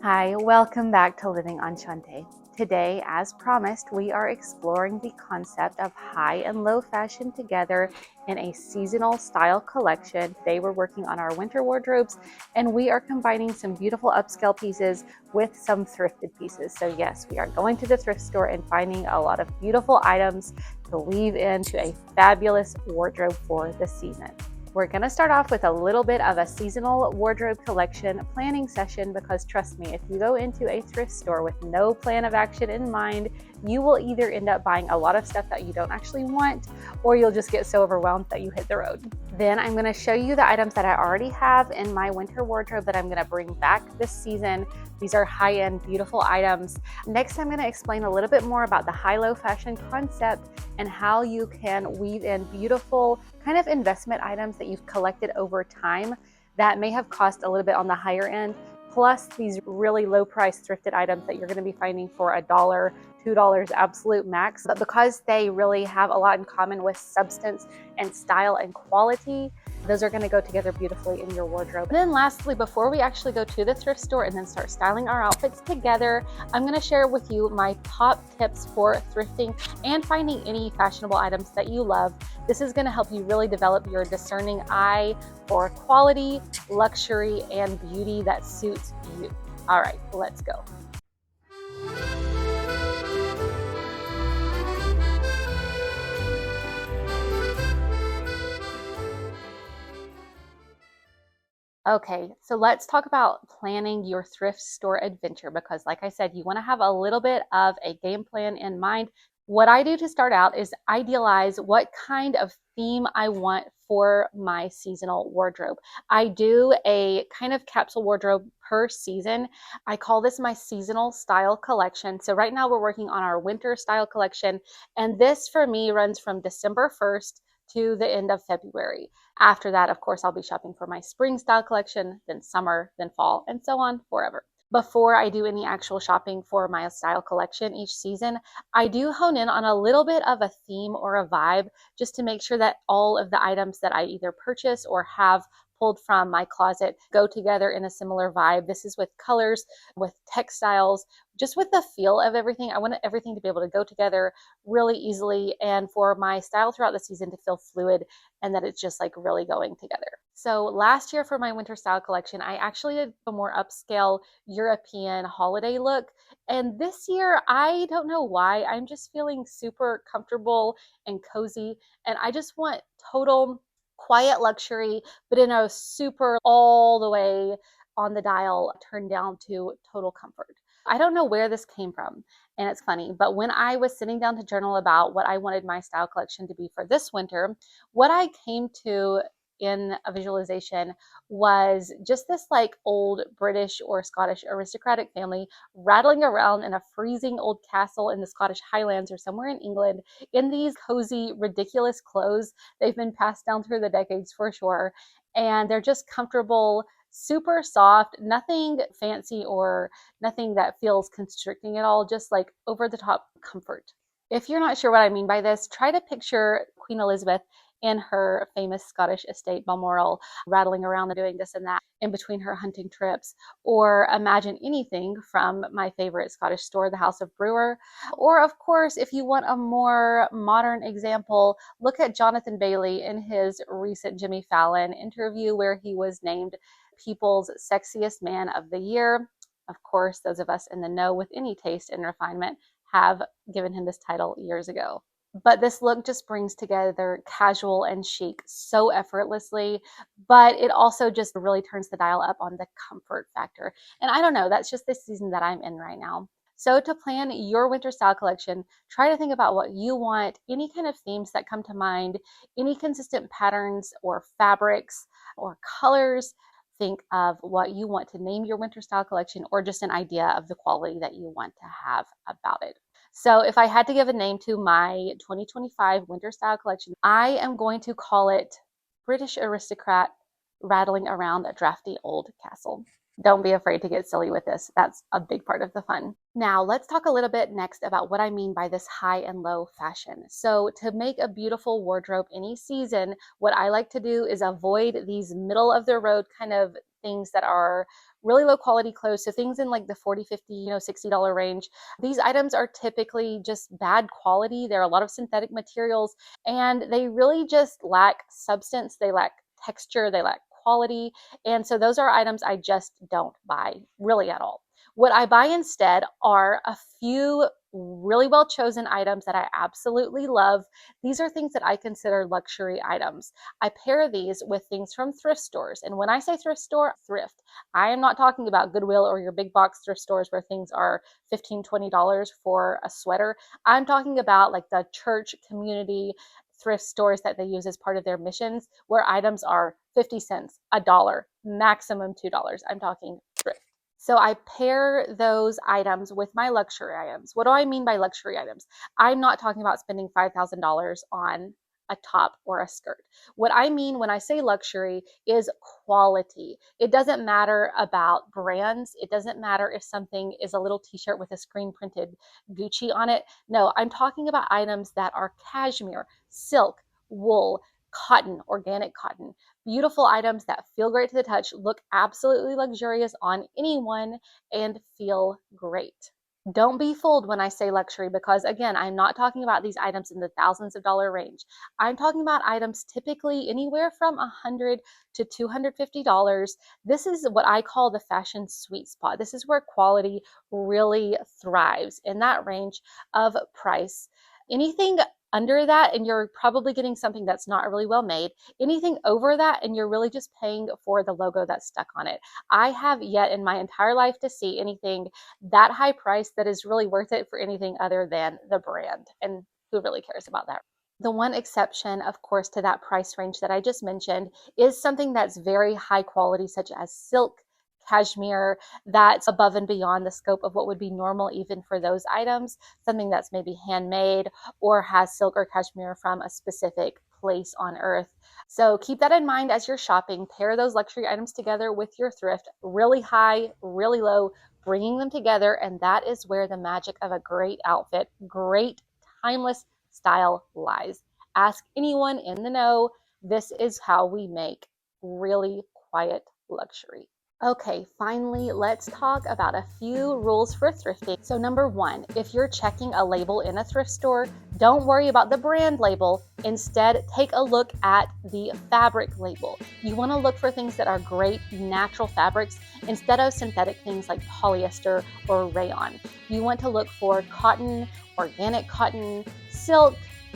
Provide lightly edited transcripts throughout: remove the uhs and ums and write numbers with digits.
Hi, welcome back to Living Enchante. Today, as promised, we are exploring the concept of high and low fashion together in a seasonal style collection. Today, we're working on our winter wardrobes and we are combining some beautiful upscale pieces with some thrifted pieces. So, yes, we are going to the thrift store and finding a lot of beautiful items to weave into a fabulous wardrobe for the season. We're going to start off with a little bit of a seasonal wardrobe collection planning session because trust me, if you go into a thrift store with no plan of action in mind, you will either end up buying a lot of stuff that you don't actually want, or you'll just get so overwhelmed that you hit the road. Then I'm going to show you the items that I already have in my winter wardrobe that I'm going to bring back this season. These are high-end, beautiful items. Next, I'm going to explain a little bit more about the high-low fashion concept and how you can weave in beautiful kind of investment items that you've collected over time that may have cost a little bit on the higher end, plus these really low price thrifted items that you're going to be finding for $1, $2 absolute max. But because they really have a lot in common with substance and style and quality, those are going to go together beautifully in your wardrobe. And then lastly, before we actually go to the thrift store and then start styling our outfits together, I'm going to share with you my top tips for thrifting and finding any fashionable items that you love. This is going to help you really develop your discerning eye for quality, luxury, and beauty that suits you. All right, let's go. Okay, so let's talk about planning your thrift store adventure because, like I said, you want to have a little bit of a game plan in mind. What I do to start out is idealize what kind of theme I want for my seasonal wardrobe. I do a kind of capsule wardrobe per season. I call this my seasonal style collection. So right now we're working on our winter style collection, and this for me runs from December 1st to the end of February. After that, of course, I'll be shopping for my spring style collection, then summer, then fall, and so on forever. Before I do any actual shopping for my style collection each season, I do hone in on a little bit of a theme or a vibe just to make sure that all of the items that I either purchase or have pulled from my closet go together in a similar vibe. This is with colors, with textiles, just with the feel of everything. I want everything to be able to go together really easily and for my style throughout the season to feel fluid and that it's just like really going together. So last year for my winter style collection, I actually did a more upscale European holiday look. And this year, I don't know why, I'm just feeling super comfortable and cozy. And I just want total quiet luxury, but in a super all the way on the dial, turned down to total comfort. I don't know where this came from. And it's funny, but when I was sitting down to journal about what I wanted my style collection to be for this winter, what I came to in a visualization was just this like old British or Scottish aristocratic family rattling around in a freezing old castle in the Scottish Highlands or somewhere in England in these cozy, ridiculous clothes. They've been passed down through the decades for sure. And they're just comfortable, super soft, nothing fancy or nothing that feels constricting at all, just like over the top comfort. If you're not sure what I mean by this, try to picture Queen Elizabeth in her famous Scottish estate, Balmoral, rattling around and doing this and that in between her hunting trips. Or imagine anything from my favorite Scottish store, the House of Brewer. Or, of course, if you want a more modern example, look at Jonathan Bailey in his recent Jimmy Fallon interview where he was named People's Sexiest Man of the Year. Of course, those of us in the know with any taste and refinement have given him this title years ago. But this look just brings together casual and chic so effortlessly, but it also just really turns the dial up on the comfort factor. And I don't know, that's just the season that I'm in right now. So to plan your winter style collection, try to think about what you want, any kind of themes that come to mind, any consistent patterns or fabrics or colors. Think of what you want to name your winter style collection or just an idea of the quality that you want to have about it. So if I had to give a name to my 2025 winter style collection, I am going to call it British Aristocrat Rattling Around a Drafty Old Castle. Don't be afraid to get silly with this. That's a big part of the fun. Now, let's talk a little bit next about what I mean by this high and low fashion. So to make a beautiful wardrobe any season, what I like to do is avoid these middle of the road kind of things that are really low quality clothes. So things in like the 40, 50, $60 range. These items are typically just bad quality. There are a lot of synthetic materials and they really just lack substance. They lack texture. They lack quality. And so those are items I just don't buy really at all. What I buy instead are a few really well chosen items that I absolutely love. These are things that I consider luxury items. I pair these with things from thrift stores. And when I say thrift store, thrift, I am not talking about Goodwill or your big box thrift stores where things are $15, $20 for a sweater. I'm talking about like the church community thrift stores that they use as part of their missions where items are 50 cents, $1, maximum $2. I'm talking thrift. So I pair those items with my luxury items. What do I mean by luxury items? I'm not talking about spending $5,000 on a top or a skirt. What I mean when I say luxury is quality. It doesn't matter about brands. It doesn't matter if something is a little t-shirt with a screen printed Gucci on it. No, I'm talking about items that are cashmere, silk, wool, cotton, organic cotton. Beautiful items that feel great to the touch, look absolutely luxurious on anyone, and feel great. Don't be fooled when I say luxury because, again, I'm not talking about these items in the thousands of dollar range. I'm talking about items typically anywhere from $100 to $250. This is what I call the fashion sweet spot. This is where quality really thrives in that range of price. Anything under that and you're probably getting something that's not really well made. Anything over that and you're really just paying for the logo that's stuck on it. I have yet in my entire life to see anything that high price that is really worth it for anything other than the brand. And who really cares about that? The one exception, of course, to that price range that I just mentioned is something that's very high quality, such as silk, cashmere, that's above and beyond the scope of what would be normal even for those items, something that's maybe handmade or has silk or cashmere from a specific place on earth. So keep that in mind as you're shopping. Pair those luxury items together with your thrift, really high, really low, bringing them together, and that is where the magic of a great outfit, great timeless style lies. Ask anyone in the know. This is how we make really quiet luxury. Okay, finally, let's talk about a few rules for thrifting. So number one, if you're checking a label in a thrift store, don't worry about the brand label. Instead, take a look at the fabric label. You want to look for things that are great natural fabrics instead of synthetic things like polyester or rayon. You want to look for cotton, organic cotton, silk,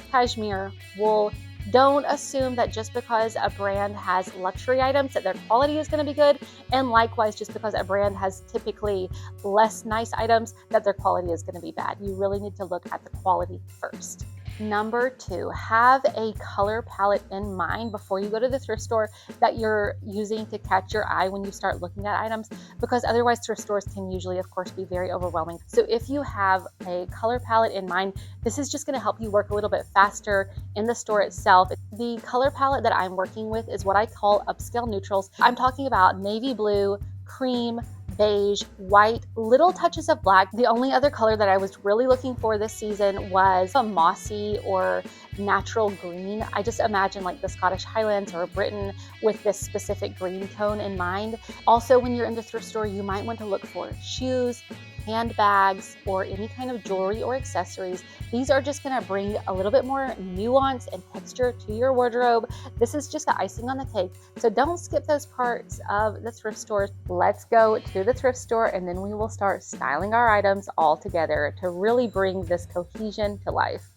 cashmere, wool. Don't assume that just because a brand has luxury items that their quality is going to be good, and likewise just because a brand has typically less nice items that their quality is going to be bad. You really need to look at the quality first. Number two, have a color palette in mind before you go to the thrift store that you're using to catch your eye when you start looking at items, because otherwise thrift stores can usually, of course, be very overwhelming. So if you have a color palette in mind, this is just going to help you work a little bit faster in the store itself. The color palette that I'm working with is what I call upscale neutrals. I'm talking about navy blue, cream, beige, white, little touches of black. The only other color that I was really looking for this season was a mossy or natural green. I just imagine like the Scottish Highlands or Britain with this specific green tone in mind. Also, when you're in the thrift store, you might want to look for shoes, handbags, or any kind of jewelry or accessories. These are just going to bring a little bit more nuance and texture to your wardrobe. This is just the icing on the cake. So don't skip those parts of the thrift store. Let's go to the thrift store and then we will start styling our items all together to really bring this cohesion to life.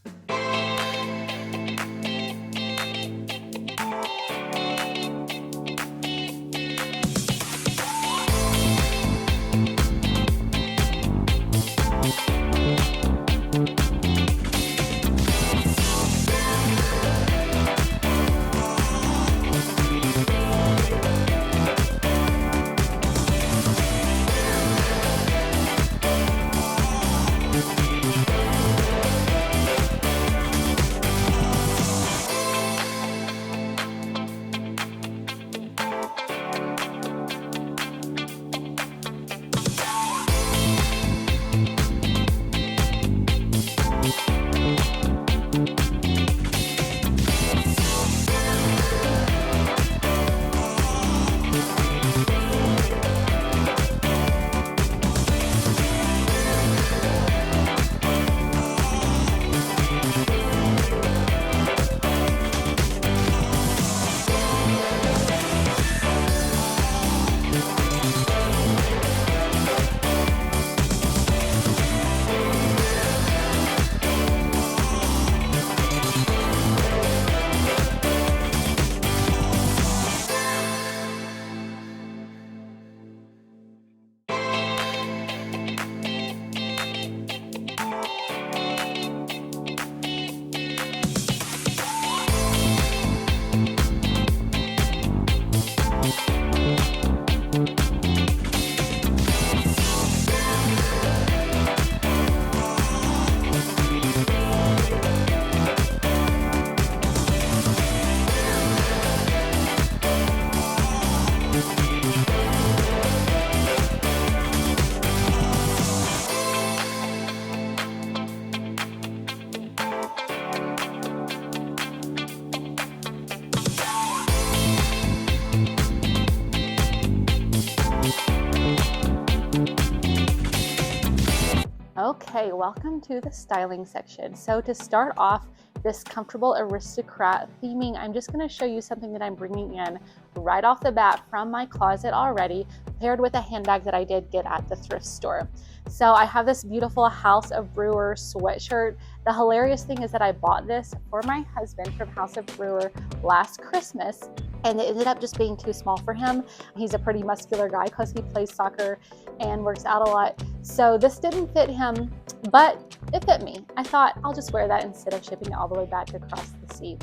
Okay, welcome to the styling section. So to start off this comfortable aristocrat theming, I'm just going to show you something that I'm bringing in right off the bat from my closet already, paired with a handbag that I did get at the thrift store. So I have this beautiful House of Brewer sweatshirt. The hilarious thing is that I bought this for my husband from House of Brewer last Christmas, and it ended up just being too small for him. He's a pretty muscular guy because he plays soccer and works out a lot. So this didn't fit him, but it fit me. I thought I'll just wear that instead of shipping it all the way back across the sea.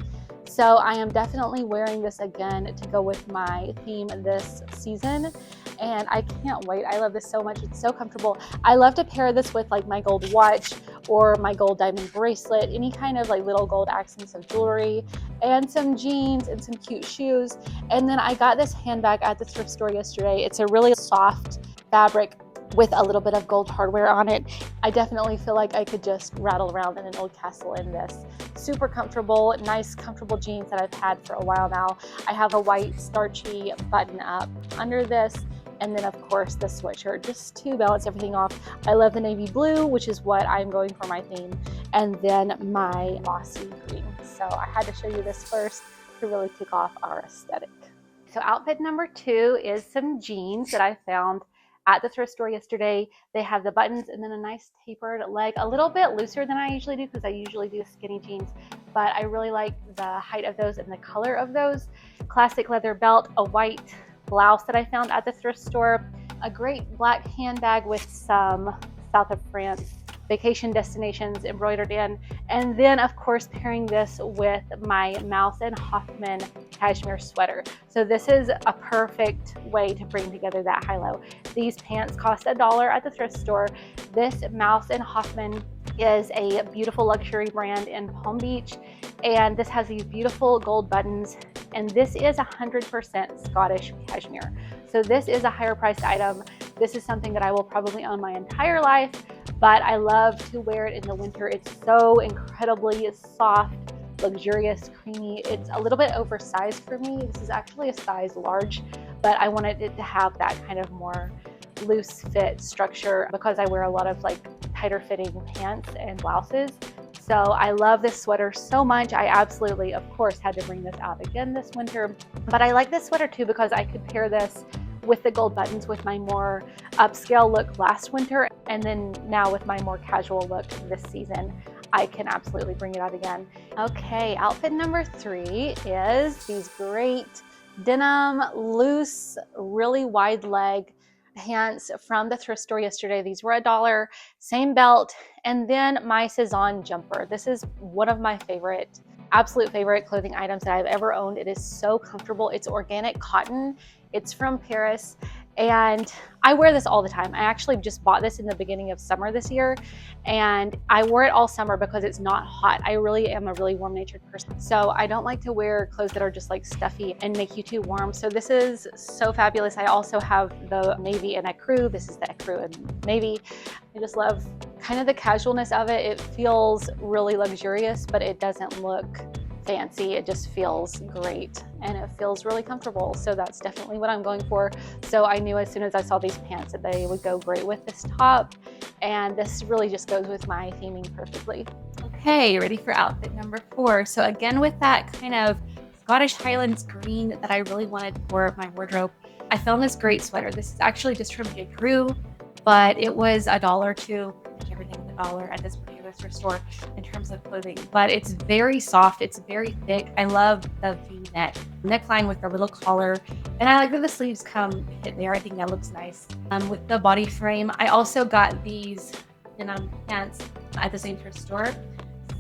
So I am definitely wearing this again to go with my theme this season, and I can't wait. I love this so much. It's so comfortable. I love to pair this with like my gold watch or my gold diamond bracelet, any kind of like little gold accents of jewelry, and some jeans and some cute shoes. And then I got this handbag at the thrift store yesterday. It's a really soft fabric with a little bit of gold hardware on it. I definitely feel like I could just rattle around in an old castle in this. Super comfortable, nice comfortable jeans that I've had for a while now. I have a white starchy button up under this, and then of course the sweatshirt just to balance everything off. I love the navy blue, which is what I'm going for my theme, and then my mossy green. So I had to show you this first to really kick off our aesthetic. So outfit number 2 is some jeans that I found at the thrift store yesterday. They have the buttons and then a nice tapered leg, a little bit looser than I usually do because I usually do skinny jeans, but I really like the height of those and the color of those. Classic leather belt, a white blouse that I found at the thrift store, a great black handbag with some South of France vacation destinations embroidered in, and then of course pairing this with my Mouse and Hoffman cashmere sweater. So this is a perfect way to bring together that high-low. These pants cost $1 at the thrift store. This Mouse and Hoffman is a beautiful luxury brand in Palm Beach, and this has these beautiful gold buttons, and this is 100% Scottish cashmere. So this is a higher priced item. This is something that I will probably own my entire life, but I love to wear it in the winter. It's so incredibly soft, luxurious, creamy. It's a little bit oversized for me. This is actually a size large, but I wanted it to have that kind of more loose fit structure because I wear a lot of like tighter fitting pants and blouses. So I love this sweater so much. I absolutely, of course, had to bring this out again this winter, but I like this sweater too because I could pair this with the gold buttons with my more upscale look last winter, and then now with my more casual look this season. I can absolutely bring it out again. Okay, outfit number 3 is these great denim, loose, really wide leg pants from the thrift store yesterday. These were $1, same belt, and then my Cezanne jumper. This is one of my absolute favorite clothing items that I've ever owned. It is so comfortable. It's organic cotton. It's from Paris, and I wear this all the time. I actually just bought this in the beginning of summer this year, and I wore it all summer because it's not hot. I really am a really warm-natured person, so I don't like to wear clothes that are just like stuffy and make you too warm. So this is so fabulous. I also have the navy and ecru. This is the ecru and navy. I just love kind of the casualness of it. It feels really luxurious, but it doesn't look fancy. It just feels great and it feels really comfortable. So that's definitely what I'm going for. So I knew as soon as I saw these pants that they would go great with this top, and this really just goes with my theming perfectly. Okay, ready for outfit number 4. So again, with that kind of Scottish Highlands green that I really wanted for my wardrobe, I found this great sweater. This is actually just from J. Crew, but it was $1 too. Everything is $1 at this particular thrift store in terms of clothing, but it's very soft. It's very thick. I love the V-neck neckline with the little collar, and I like that the sleeves come hit there. I think that looks nice with the body frame. I also got these denim pants at the same thrift store,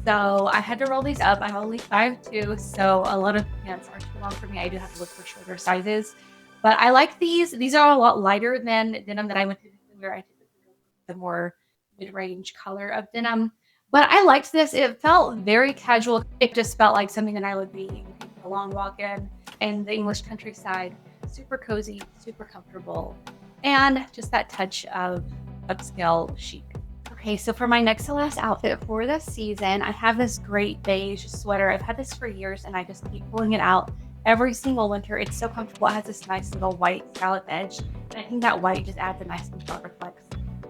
so I had to roll these up. I'm only 5'2", so a lot of pants are too long for me. I do have to look for shorter sizes, but I like these. These are a lot lighter than denim that I went to where I typically go the more mid-range color of denim. But I liked this. It felt very casual. It just felt like something that I would be a long walk in the English countryside. Super cozy, super comfortable, and just that touch of upscale chic. Okay, so for my next to last outfit for this season, I have this great beige sweater. I've had this for years and I just keep pulling it out every single winter. It's so comfortable. It has this nice little white scallop edge, and I think that white just adds a nice and reflects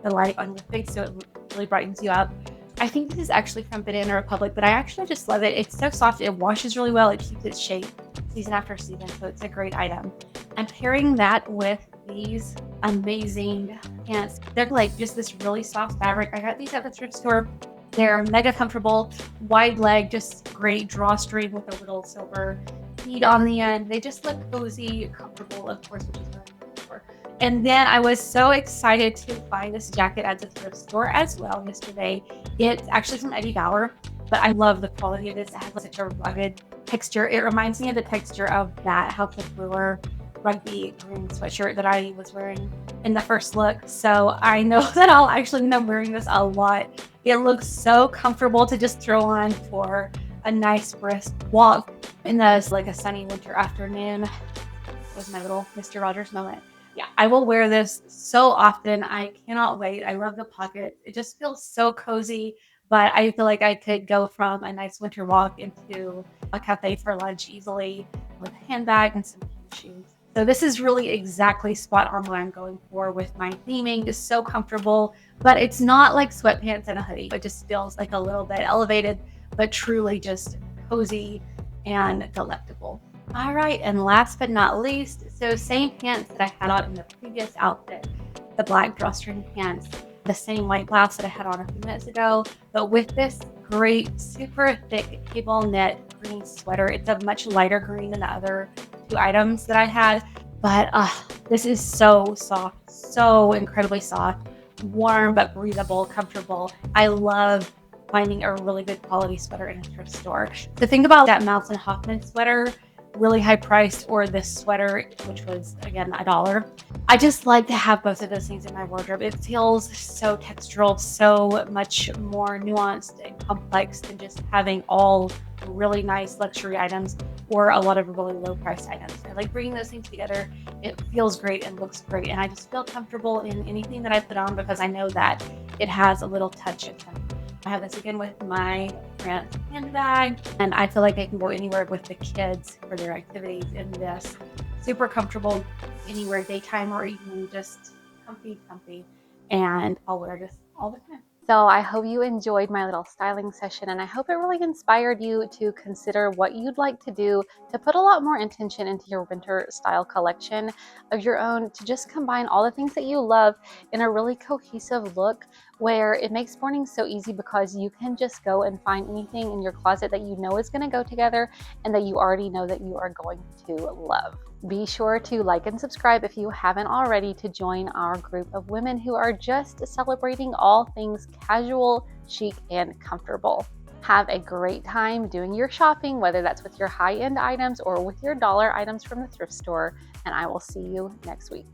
the light on your face, so it really brightens you up. I think this is actually from Banana Republic, but I actually just love it. It's so soft. It washes really well. It keeps its shape season after season, so it's a great item. I'm pairing that with these amazing pants. They're like just this really soft fabric. I got these at the thrift store. They're mega comfortable, wide leg, just great drawstring with a little silver bead on the end. They just look cozy, comfortable, of course, which is what I'm looking for. And then I was so excited to find this jacket at the thrift store as well yesterday. It's actually from Eddie Bauer, but I love the quality of this. It has such a rugged texture. It reminds me of the texture of that House of Brewer rugby green sweatshirt that I was wearing in the first look. So I know that I'll actually end up wearing this a lot. It looks so comfortable to just throw on for a nice brisk walk in this like a sunny winter afternoon. Was my little Mr. Rogers moment. Yeah, I will wear this so often. I cannot wait. I love the pocket. It just feels so cozy, but I feel like I could go from a nice winter walk into a cafe for lunch easily with a handbag and some shoes. So this is really exactly spot on what I'm going for with my theming. It's so comfortable, but it's not like sweatpants and a hoodie. It just feels like a little bit elevated, but truly just cozy and delectable. All right, and last but not least, so same pants that I had on in the previous outfit, the black drawstring pants, the same white blouse that I had on a few minutes ago, but with this great, super thick cable knit green sweater. It's a much lighter green than the other two items that I had, but this is so soft, so incredibly soft, warm but breathable, comfortable. I love finding a really good quality sweater in a thrift store. So think about that Mouse and Hoffman sweater, really high priced, or this sweater, which was again $1. I just like to have both of those things in my wardrobe. It feels so textural, so much more nuanced and complex than just having all really nice luxury items or a lot of really low priced items. I like bringing those things together. It feels great and looks great, and I just feel comfortable in anything that I put on because I know that it has a little touch of them. I have this again with my print handbag, and I feel like I can go anywhere with the kids for their activities in this. Super comfortable anywhere, daytime or evening, just comfy, and I'll wear this all the time. So I hope you enjoyed my little styling session, and I hope it really inspired you to consider what you'd like to do to put a lot more intention into your winter style collection of your own, to just combine all the things that you love in a really cohesive look where it makes morning so easy because you can just go and find anything in your closet that you know is going to go together and that you already know that you are going to love. Be sure to like and subscribe if you haven't already to join our group of women who are just celebrating all things casual, chic, and comfortable. Have a great time doing your shopping, whether that's with your high-end items or with your dollar items from the thrift store, and I will see you next week.